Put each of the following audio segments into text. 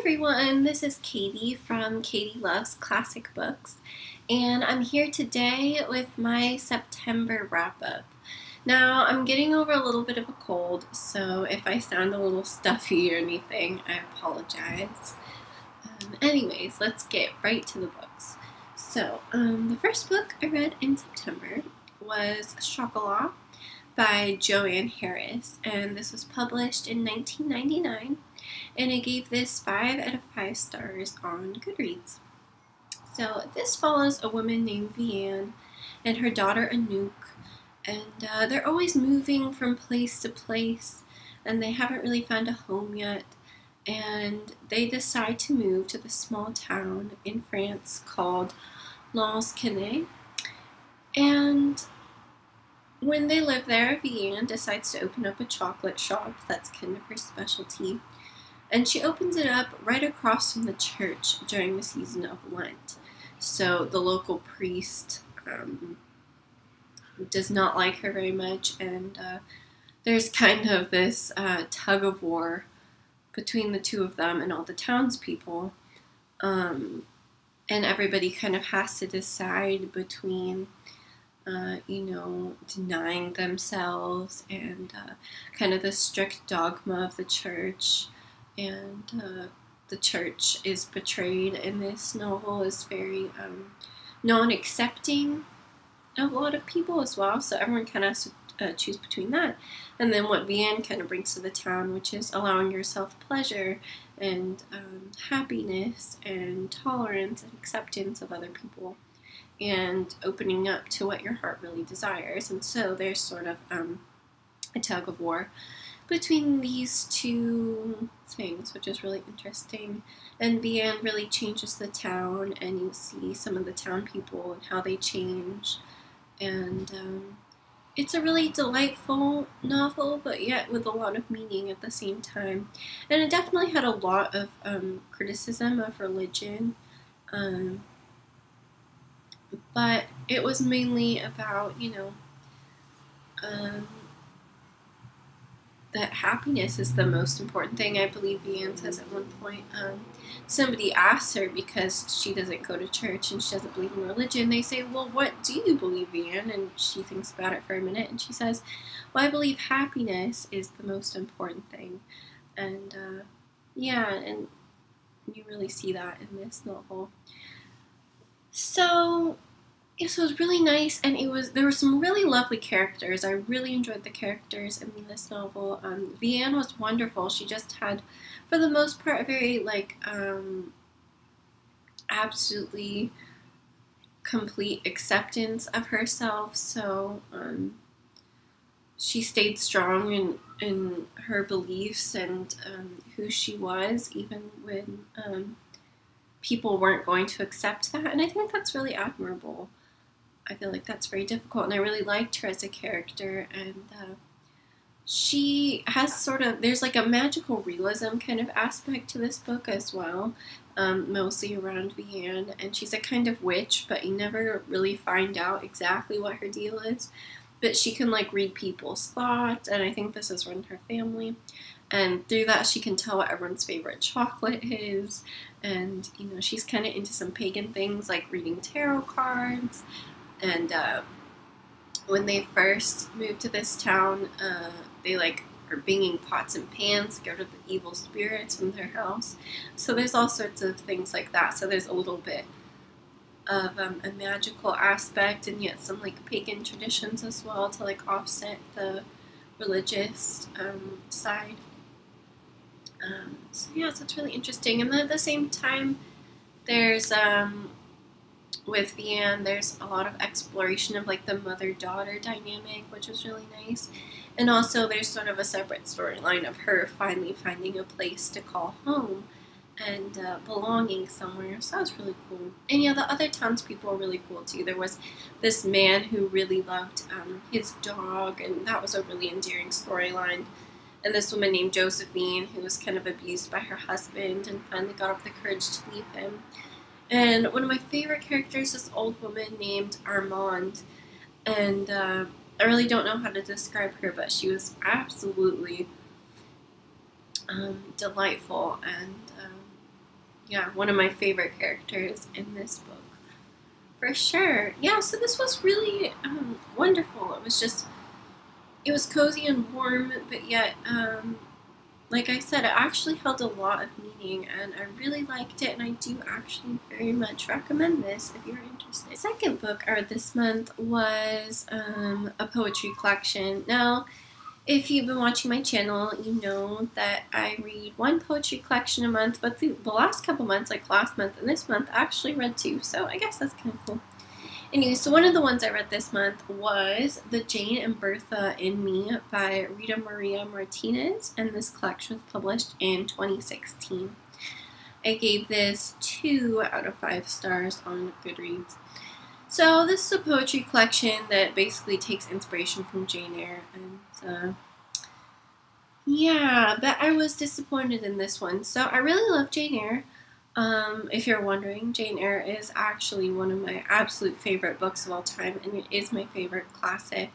everyone, this is Katie from Katie Loves Classic Books, and I'm here today with my September wrap-up. Now, I'm getting over a little bit of a cold, so if I sound a little stuffy or anything, I apologize. Anyways, let's get right to the books. So, the first book I read in September was Chocolat by Joanne Harris, and this was published in 1999, and I gave this 5 out of 5 stars on Goodreads. So this follows a woman named Vianne and her daughter Anouk, and they're always moving from place to place, and they haven't really found a home yet, and they decide to move to the small town in France called Lansquenet. And when they live there, Vianne decides to open up a chocolate shop. That's kind of her specialty. And she opens it up right across from the church during the season of Lent. So the local priest does not like her very much, and there's kind of this tug of war between the two of them and all the townspeople. And everybody kind of has to decide between denying themselves and kind of the strict dogma of the church. And the church is portrayed in this novel as very non-accepting of a lot of people as well. So everyone kind of has to choose between that. And then what Vianne kind of brings to the town, which is allowing yourself pleasure and happiness and tolerance and acceptance of other people, and opening up to what your heart really desires. And so there's sort of a tug of war between these two things, which is really interesting. And Vianne really changes the town, and you see some of the town people and how they change. And it's a really delightful novel, but yet with a lot of meaning at the same time. And it definitely had a lot of criticism of religion. But it was mainly about, that happiness is the most important thing. I believe Vianne says at one point, somebody asks her, because she doesn't go to church and she doesn't believe in religion, they say, well, what do you believe, Vianne? And she thinks about it for a minute, and she says, well, I believe happiness is the most important thing. And yeah, and you really see that in this novel. So yeah, so it was really nice, and there were some really lovely characters. I really enjoyed the characters in this novel. Vianne was wonderful. She just had, for the most part, a very absolutely complete acceptance of herself. So she stayed strong in her beliefs and who she was, even when people weren't going to accept that. And I think that's really admirable. I feel like that's very difficult, and I really liked her as a character. And she has there's like a magical realism kind of aspect to this book as well, mostly around Vianne. And she's a kind of witch, but you never really find out exactly what her deal is. But she can read people's thoughts, and I think this is run her family. And through that, she can tell what everyone's favorite chocolate is. And, she's kind of into some pagan things like reading tarot cards. And when they first moved to this town, they are banging pots and pans to get rid of the evil spirits from their house. So there's all sorts of things like that. So there's a little bit of a magical aspect, and yet some pagan traditions as well to offset the religious side. So yeah, so it's really interesting. And then at the same time, there's with Vianne, there's a lot of exploration of the mother-daughter dynamic, which was really nice. And also there's sort of a separate storyline of her finally finding a place to call home and belonging somewhere. So that was really cool. And yeah, the other townspeople were really cool too. There was this man who really loved his dog, and that was a really endearing storyline. And this woman named Josephine, who was kind of abused by her husband and finally got up the courage to leave him. And one of my favorite characters is this old woman named Armande. And I really don't know how to describe her, but she was absolutely delightful. And yeah, one of my favorite characters in this book. For sure. Yeah, so this was really wonderful. It was cozy and warm, but yet, like I said, it actually held a lot of meaning, and I really liked it, and I do actually very much recommend this if you're interested. The second book I read this month was a poetry collection. Now, if you've been watching my channel, you know that I read one poetry collection a month, but the last couple months, like last month and this month, I actually read two, so I guess that's kind of cool. Anyway, so one of the ones I read this month was The Jane and Bertha in Me by Rita Martinez, and this collection was published in 2016. I gave this 2 out of 5 stars on Goodreads. So this is a poetry collection that basically takes inspiration from Jane Eyre, and yeah, but I was disappointed in this one. So I really love Jane Eyre. If you're wondering, Jane Eyre is actually one of my absolute favorite books of all time, and it is my favorite classic.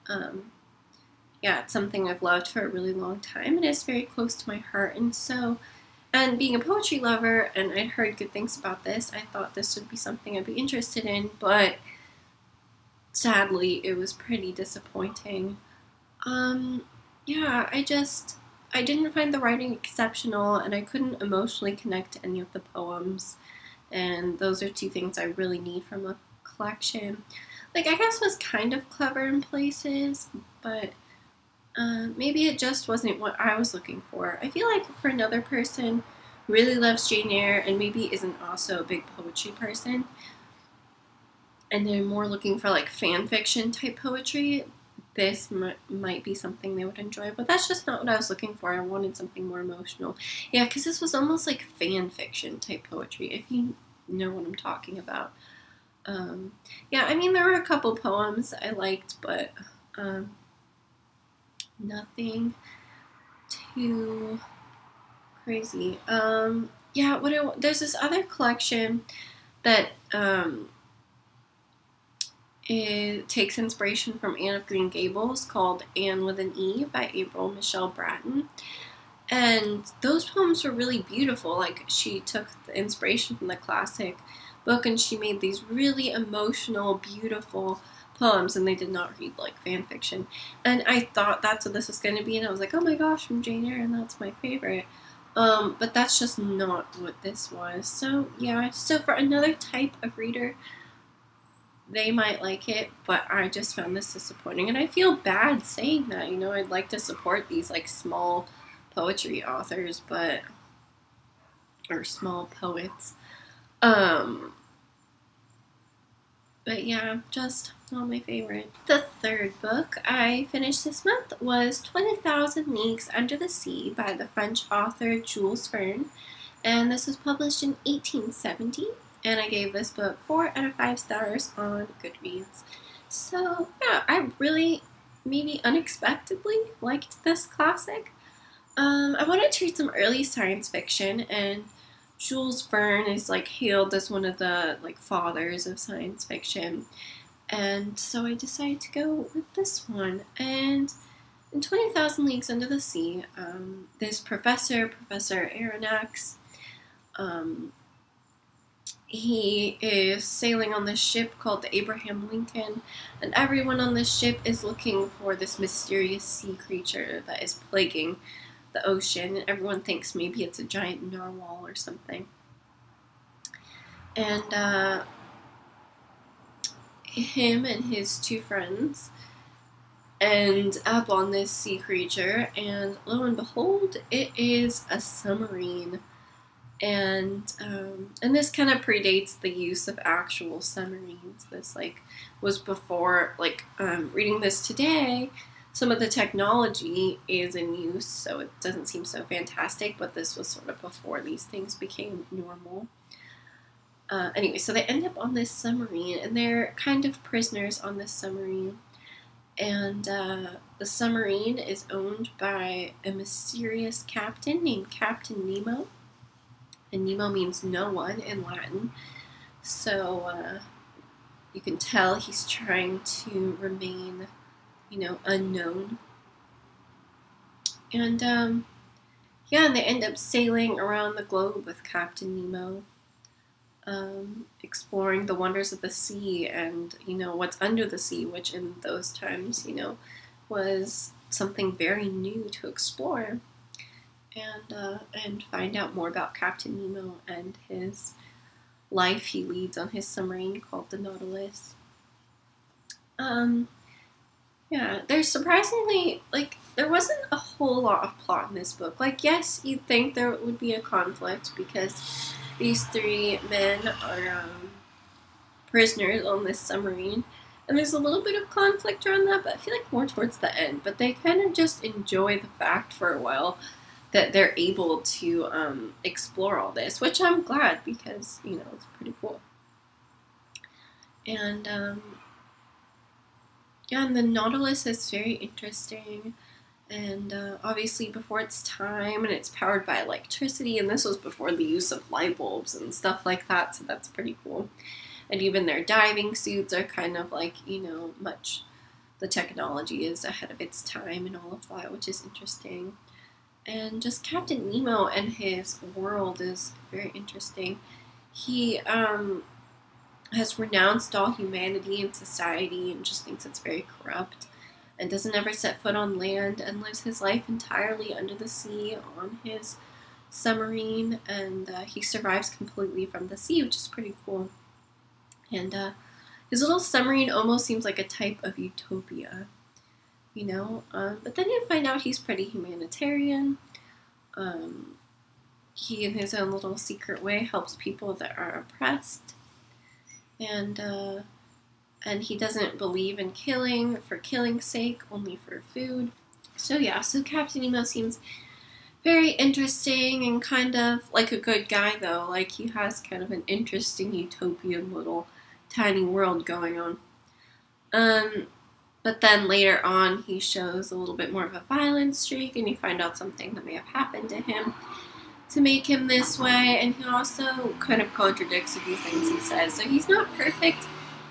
Yeah, it's something I've loved for a really long time, and it's very close to my heart, and being a poetry lover, and I'd heard good things about this, I thought this would be something I'd be interested in, but sadly, it was pretty disappointing. Yeah, I didn't find the writing exceptional, and I couldn't emotionally connect to any of the poems, and those are 2 things I really need from a collection. Like, I guess it was kind of clever in places, but maybe it just wasn't what I was looking for. I feel like for another person who really loves Jane Eyre and maybe isn't also a big poetry person, and they're more looking for like fan fiction type poetry, this might be something they would enjoy, but that's just not what I was looking for. I wanted something more emotional. Yeah, because this was almost like fan fiction type poetry, if you know what I'm talking about. Yeah, I mean, there were a couple poems I liked, but nothing too crazy. Yeah, there's this other collection that it takes inspiration from Anne of Green Gables, called Anne with an E by April Michelle Bratton. And those poems were really beautiful. Like, she took the inspiration from the classic book and she made these really emotional, beautiful poems, and they did not read like fan fiction. And I thought that's what this was going to be, and I was like, oh my gosh, from Jane Eyre, and that's my favorite. But that's just not what this was. So yeah, so for another type of reader, they might like it, but I just found this disappointing, and I feel bad saying that. You know, I'd like to support these like small poetry authors, or small poets. But yeah, just not my favorite. The third book I finished this month was 20,000 Leagues Under the Sea by the French author Jules Verne, and this was published in 1870. And I gave this book 4 out of 5 stars on Goodreads. So yeah, I really, maybe unexpectedly, liked this classic. I wanted to read some early science fiction, and Jules Verne is like hailed as one of the like fathers of science fiction. And so I decided to go with this one. And in 20,000 Leagues Under the Sea, this Professor Aronnax, he is sailing on this ship called the Abraham Lincoln, and everyone on this ship is looking for this mysterious sea creature that is plaguing the ocean, and everyone thinks maybe it's a giant narwhal or something. And him and his 2 friends end up on this sea creature, and lo and behold, it is a submarine. And this kind of predates the use of actual submarines. This was before reading this today. Some of the technology is in use, so it doesn't seem so fantastic. But this was sort of before these things became normal. Anyway, so they end up on this submarine, and they're kind of prisoners on this submarine. And the submarine is owned by a mysterious captain named Captain Nemo. And Nemo means no one in Latin, so you can tell he's trying to remain, unknown. And yeah, and they end up sailing around the globe with Captain Nemo, exploring the wonders of the sea and, you know, what's under the sea, which in those times, you know, was something very new to explore, and find out more about Captain Nemo and his life he leads on his submarine called the Nautilus. Yeah, there's surprisingly, like, there wasn't a whole lot of plot in this book. Like, yes, you'd think there would be a conflict because these three men are prisoners on this submarine, and there's a little bit of conflict around that, but I feel like more towards the end. But they kind of just enjoy the fact for a while that they're able to explore all this, which I'm glad because, you know, it's pretty cool. And, yeah, and the Nautilus is very interesting, and obviously before its time, and it's powered by electricity, and this was before the use of light bulbs and stuff like that, so that's pretty cool. And even their diving suits are kind of like, you know, the technology is ahead of its time and all of that, which is interesting. And just Captain Nemo and his world is very interesting. He has renounced all humanity and society and just thinks it's very corrupt, and doesn't ever set foot on land, and lives his life entirely under the sea on his submarine, and he survives completely from the sea, which is pretty cool. And his little submarine almost seems like a type of utopia, you know, but then you find out he's pretty humanitarian. He, in his own little secret way, helps people that are oppressed, and he doesn't believe in killing for killing's sake, only for food. So yeah, so Captain Nemo seems very interesting and kind of like a good guy, though. Like, he has kind of an interesting utopian little tiny world going on. But then later on, he shows a little bit more of a violent streak, and you find out something that may have happened to him to make him this way, and he also kind of contradicts a few things he says. So he's not perfect,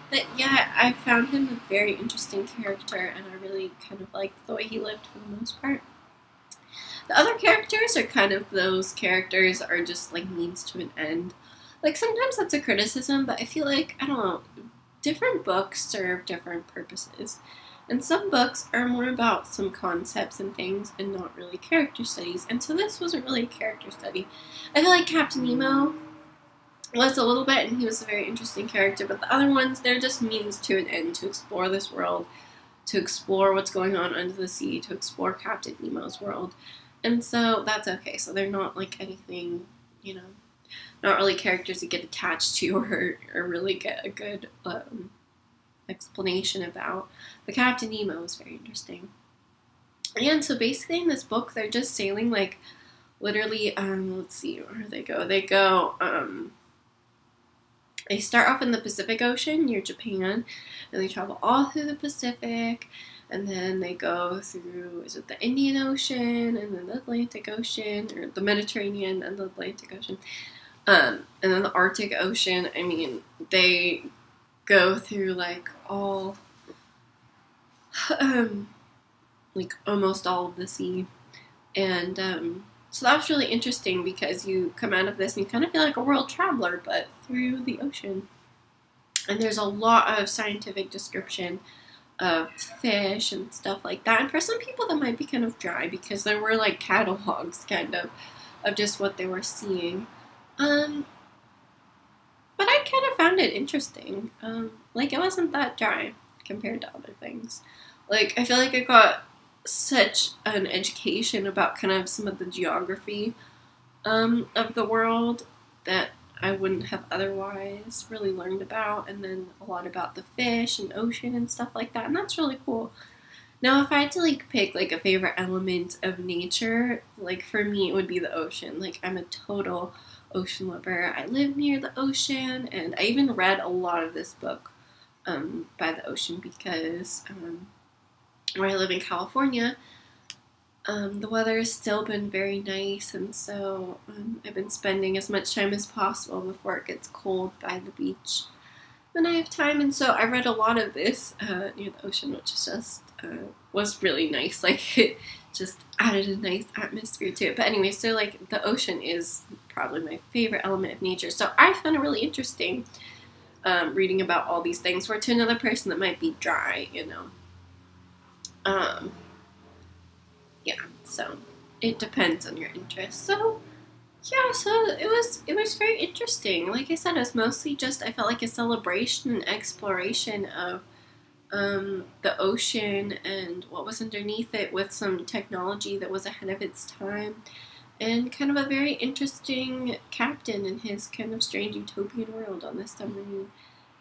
but yeah, I found him a very interesting character, and I really kind of liked the way he lived for the most part. The other characters are kind of those characters are just like means to an end. Like, sometimes that's a criticism, but I feel like, I don't know, different books serve different purposes. And some books are more about some concepts and things and not really character studies. And so this wasn't really a character study. I feel like Captain Nemo was a little bit, and he was a very interesting character, but the other ones, they're just means to an end, to explore this world, to explore what's going on under the sea, to explore Captain Nemo's world. And so that's okay. So they're not like anything, you know, not really characters you get attached to or really get a good explanation about. But Captain Nemo is very interesting. And so basically in this book, they're just sailing like literally, let's see, where do they go? They start off in the Pacific Ocean near Japan, and they travel all through the Pacific, and then they go through, is it the Indian Ocean, and then the Atlantic Ocean, or the Mediterranean and the Atlantic Ocean. And then the Arctic Ocean. I mean, they go through like all, like almost all of the sea. And so that was really interesting because you come out of this and you kind of feel like a world traveler, but through the ocean. And there's a lot of scientific description of fish and stuff like that. And for some people that might be kind of dry because there were like catalogs kind of just what they were seeing. But I kind of found it interesting. Like, it wasn't that dry compared to other things. Like, I feel like I got such an education about kind of some of the geography of the world that I wouldn't have otherwise really learned about, and then a lot about the fish and ocean and stuff like that, and that's really cool. Now, if I had to like pick like a favorite element of nature, like for me it would be the ocean. Like, I'm a total ocean lover. I live near the ocean, and I even read a lot of this book by the ocean because where I live in California, the weather has still been very nice, and so I've been spending as much time as possible before it gets cold by the beach when I have time. And so I read a lot of this near the ocean, which is just was really nice. Like, it just added a nice atmosphere to it. But anyway, so like the ocean is probably my favorite element of nature. So I found it really interesting reading about all these things, where to another person that might be dry, you know. Yeah, so it depends on your interest. So yeah, so it was very interesting. Like I said, it was mostly just, I felt like a celebration and exploration of the ocean and what was underneath it, with some technology that was ahead of its time, and kind of a very interesting captain in his kind of strange utopian world on this submarine.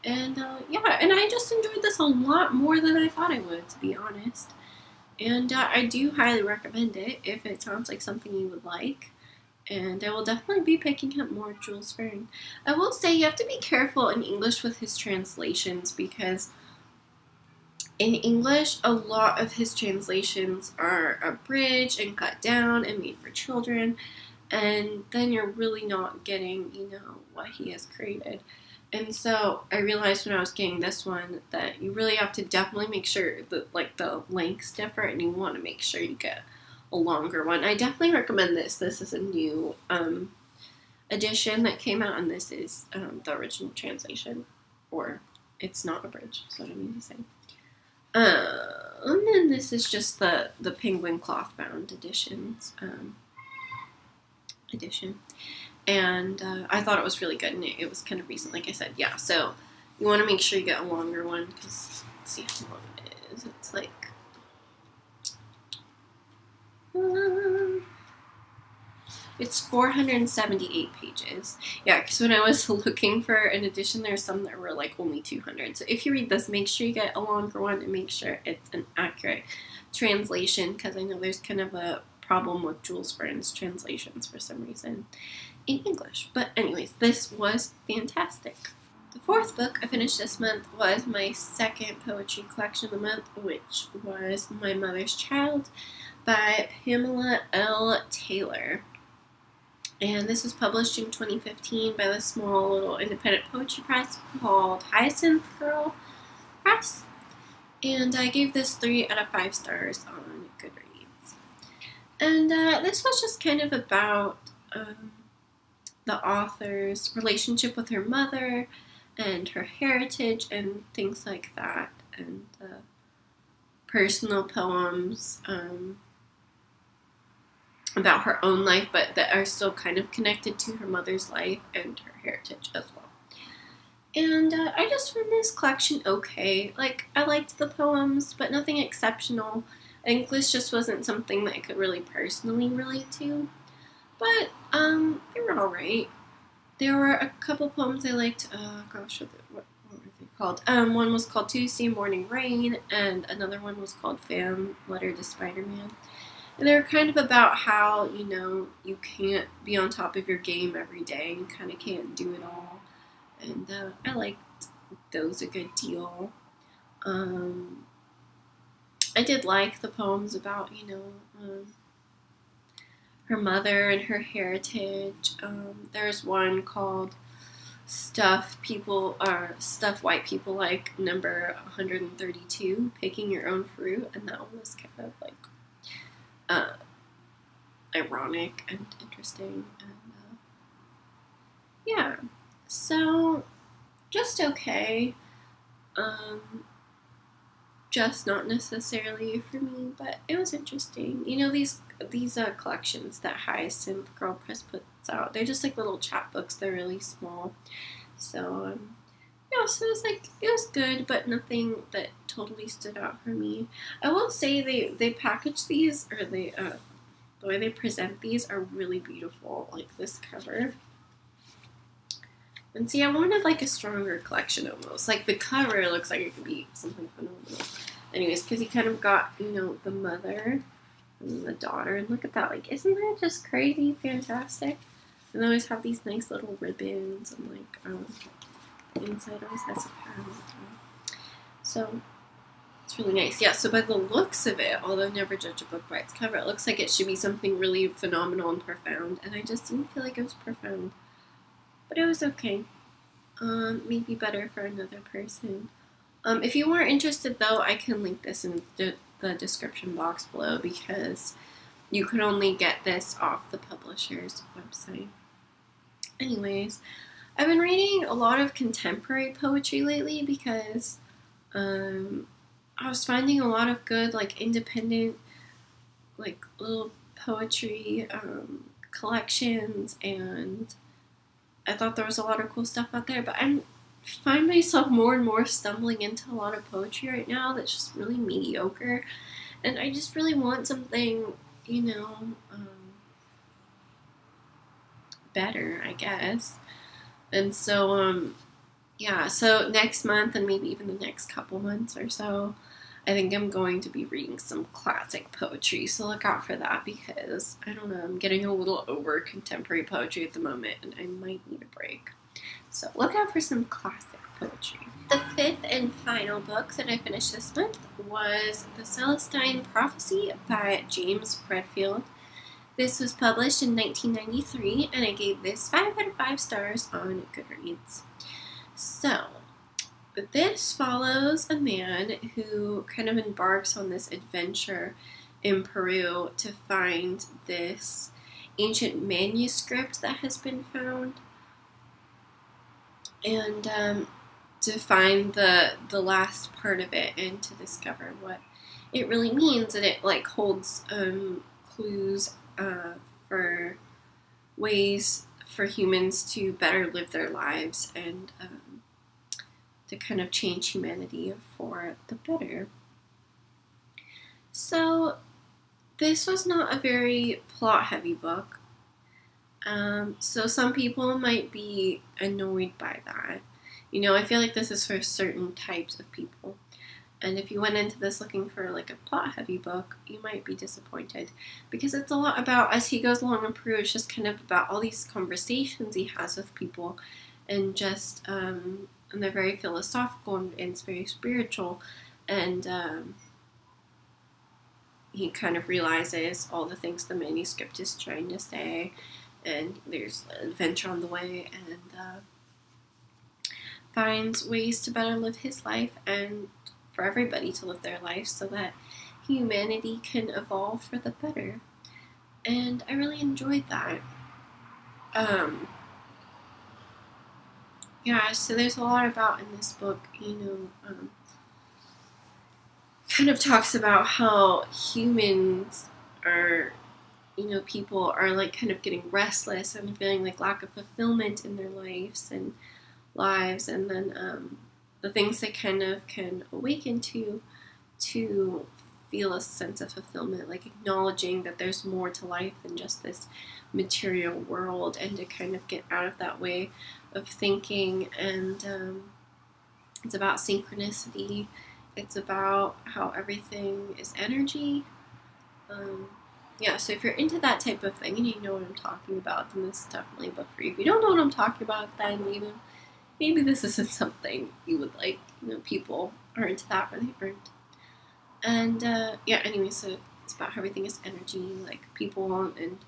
And yeah, and I just enjoyed this a lot more than I thought I would, to be honest. And I do highly recommend it if it sounds like something you would like. And I will definitely be picking up more Jules Verne. I will say you have to be careful in English with his translations, because in English, a lot of his translations are abridged and cut down and made for children, and then you're really not getting, you know, what he has created. And so I realized when I was getting this one that you really have to definitely make sure that, like, the lengths differ, and you want to make sure you get a longer one. I definitely recommend this. This is a new edition that came out, and this is the original translation, or it's not abridged, is what I mean to say. And then this is just the penguin cloth bound edition. And I thought it was really good, and it was kind of recent, like I said. Yeah, so you want to make sure you get a longer one, because let's see how long it is. It's like it's 478 pages. Yeah, because when I was looking for an edition, there's some that were like only 200. So if you read this, make sure you get a longer one, and make sure it's an accurate translation, because I know there's kind of a problem with Jules Verne's translations for some reason in English. But anyways, this was fantastic. The fourth book I finished this month was my second poetry collection of the month, which was My Mother's Child by Pamela L. Taylor. And this was published in 2015 by the small little independent poetry press called Hyacinth Girl Press. And I gave this 3 out of 5 stars on Goodreads. And this was just kind of about the author's relationship with her mother and her heritage and things like that. And personal poems about her own life, but that are still kind of connected to her mother's life and her heritage as well. And I just found this collection okay. Like, I liked the poems, but nothing exceptional. English just wasn't something that I could really personally relate to. But they were alright. There were a couple poems I liked. Gosh, what were they called? One was called Tuesday Morning Rain, and another one was called Fan Letter to Spider-Man. And they were kind of about how, you know, you can't be on top of your game every day. You kind of can't do it all. And I liked those a good deal. I did like the poems about, you know, her mother and her heritage. There's one called Stuff White People Like, number 132, Picking Your Own Fruit. And that one was kind of like ironic and interesting, and yeah, so just okay, just not necessarily for me, but it was interesting. You know, these collections that Hyacinth Girl Press puts out, they're just like little chapbooks. They're really small, so yeah, so it was good, but nothing that totally stood out for me. I will say they package these, or the way they present these are really beautiful, like this cover. And see, I wanted like a stronger collection almost. Like the cover looks like it could be something phenomenal. Anyways, because you kind of got, you know, the mother and the daughter, and look at that, like, isn't that just crazy fantastic? And they always have these nice little ribbons, and like the inside always has a pattern. So it's really nice. Yeah, so by the looks of it, although never judge a book by its cover, it looks like it should be something really phenomenal and profound, and I just didn't feel like it was profound. But it was okay. Maybe better for another person. If you weren't interested, though, I can link this in the description box below, because you could only get this off the publisher's website. Anyways, I've been reading a lot of contemporary poetry lately because I was finding a lot of good, like, independent, like, little poetry collections, and I thought there was a lot of cool stuff out there, but I find myself more and more stumbling into a lot of poetry right now that's just really mediocre, and I just really want something, you know, better, I guess. And so, yeah, so next month, and maybe even the next couple months or so, I think I'm going to be reading some classic poetry, so look out for that, because, I don't know, I'm getting a little over contemporary poetry at the moment, and I might need a break. So look out for some classic poetry. The fifth and final book that I finished this month was The Celestine Prophecy by James Redfield. This was published in 1993, and I gave this 5 out of 5 stars on Goodreads. So, this follows a man who kind of embarks on this adventure in Peru to find this ancient manuscript that has been found, and to find the last part of it and to discover what it really means. And it, like, holds clues for ways for humans to better live their lives and to kind of change humanity for the better. So this was not a very plot-heavy book. So some people might be annoyed by that. You know, I feel like this is for certain types of people. And if you went into this looking for, like, a plot-heavy book, you might be disappointed. Because it's a lot about, as he goes along in Peru, it's just kind of about all these conversations he has with people. And just, and they're very philosophical and it's very spiritual. And he kind of realizes all the things the manuscript is trying to say. And there's adventure on the way. And finds ways to better live his life and for everybody to live their life so that humanity can evolve for the better. And I really enjoyed that. Yeah, so there's a lot about in this book, you know, kind of talks about how humans are, you know, people are, like, kind of getting restless and feeling like lack of fulfillment in their lives, and then the things they kind of can awaken to feel a sense of fulfillment, like acknowledging that there's more to life than just this material world, and to kind of get out of that way of thinking. And it's about synchronicity. It's about how everything is energy. Yeah, so if you're into that type of thing and you know what I'm talking about, then this is definitely a book for you. If you don't know what I'm talking about, then maybe this isn't something you would like. You know, people are into that or they aren't. And yeah, anyway, so it's about how everything is energy, like people and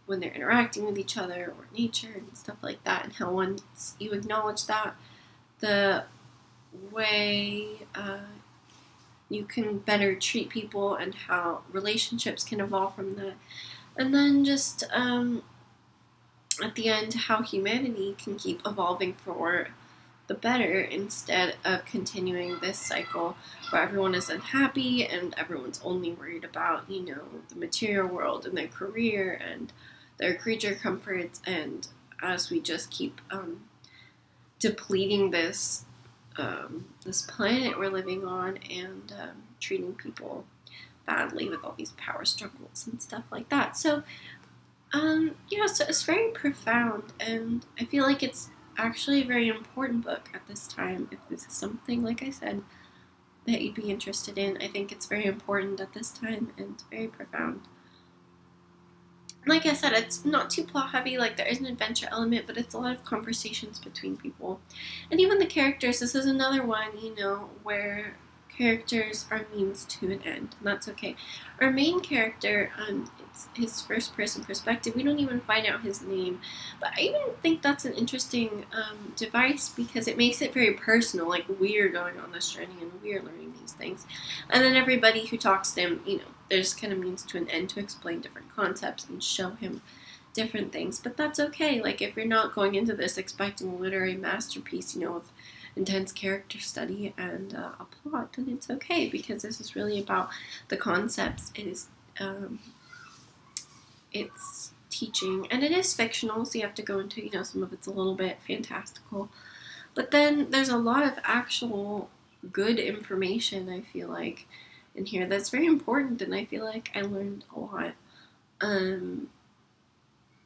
when they're interacting with each other or nature and stuff like that, and how once you acknowledge that, the way you can better treat people and how relationships can evolve from that. And then just at the end, how humanity can keep evolving for the better instead of continuing this cycle where everyone is unhappy and everyone's only worried about, you know, the material world and their career and their creature comforts. And as we just keep depleting this planet we're living on and treating people badly with all these power struggles and stuff like that. So, yeah, so it's very profound, and I feel like it's actually a very important book at this time. If this is something, like I said, that you'd be interested in, I think it's very important at this time and very profound. Like I said, it's not too plot heavy, like there is an adventure element, but it's a lot of conversations between people. And even the characters, this is another one, you know, where characters are means to an end, and that's okay. Our main character, it's his first person perspective. We don't even find out his name, but I even think that's an interesting device because it makes it very personal, like we're going on this journey and we're learning these things. And then everybody who talks to him, there's kind of means to an end to explain different concepts and show him different things. But that's okay. Like, if you're not going into this expecting a literary masterpiece, with intense character study and a plot, then it's okay, because this is really about the concepts. It's teaching, and it is fictional, so you have to go into, some of it's a little bit fantastical, but then there's a lot of actual good information, I feel like, in here that's very important, and I feel like I learned a lot.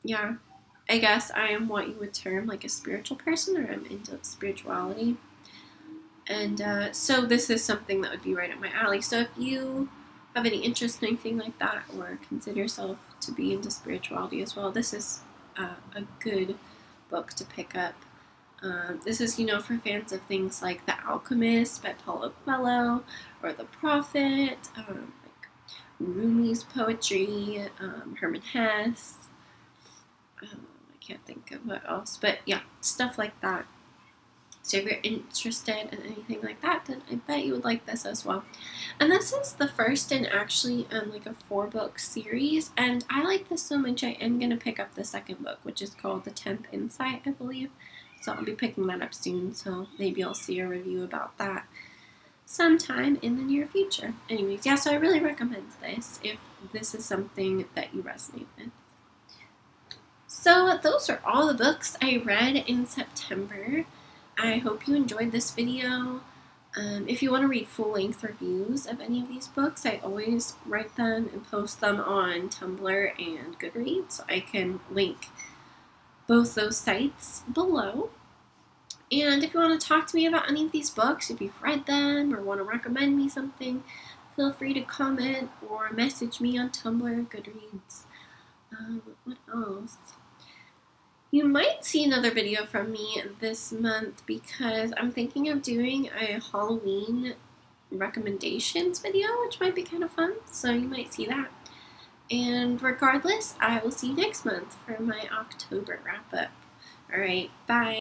Yeah, I guess I am what you would term like a spiritual person, or I'm into spirituality. And so this is something that would be right up my alley. So if you have any interest in anything like that, or consider yourself to be into spirituality as well, this is a good book to pick up. This is, for fans of things like The Alchemist by Paulo Coelho, or The Prophet, like Rumi's poetry, Herman Hesse. I can't think of what else, but yeah, stuff like that. So if you're interested in anything like that, then I bet you would like this as well. And this is the first in actually like a 4-book series, and I like this so much I am going to pick up the second book, which is called The 10th Insight, I believe. So I'll be picking that up soon, so maybe I'll see a review about that sometime in the near future. Anyways, yeah, so I really recommend this if this is something that you resonate with. So those are all the books I read in September. I hope you enjoyed this video. If you want to read full-length reviews of any of these books, I always write them and post them on Tumblr and Goodreads, so I can link both those sites below. And if you want to talk to me about any of these books, if you've read them or want to recommend me something, feel free to comment or message me on Tumblr, Goodreads. What else? You might see another video from me this month, because I'm thinking of doing a Halloween recommendations video, which might be kind of fun, so you might see that. And regardless, I will see you next month for my October wrap-up. Alright, bye!